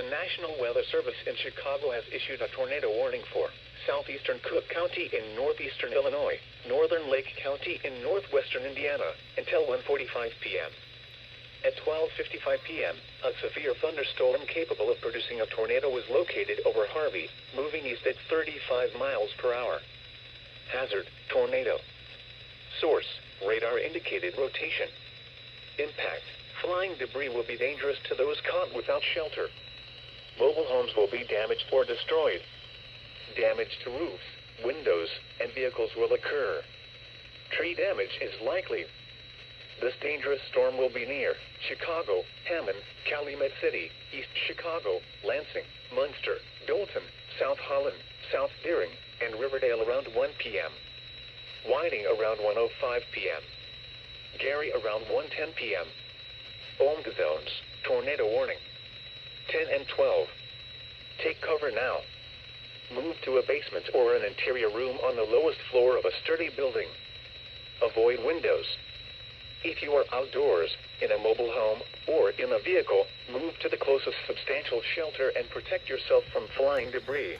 The National Weather Service in Chicago has issued a tornado warning for southeastern Cook County in northeastern Illinois, northern Lake County in northwestern Indiana, until 1:45 p.m. At 12:55 p.m., a severe thunderstorm capable of producing a tornado was located over Harvey, moving east at 35 miles per hour. Hazard: tornado. Source: radar indicated rotation. Impact: flying debris will be dangerous to those caught without shelter. Mobile homes will be damaged or destroyed. Damage to roofs, windows, and vehicles will occur. Tree damage is likely. This dangerous storm will be near Chicago, Hammond, Calumet City, East Chicago, Lansing, Munster, Dolton, South Holland, South Deering, and Riverdale around 1 p.m. Whiting around 1:05 p.m. Gary around 1:10 p.m. Owned zones, tornado warning. 10 and 12. Take cover now. Move to a basement or an interior room on the lowest floor of a sturdy building. Avoid windows. If you are outdoors, in a mobile home, or in a vehicle, move to the closest substantial shelter and protect yourself from flying debris.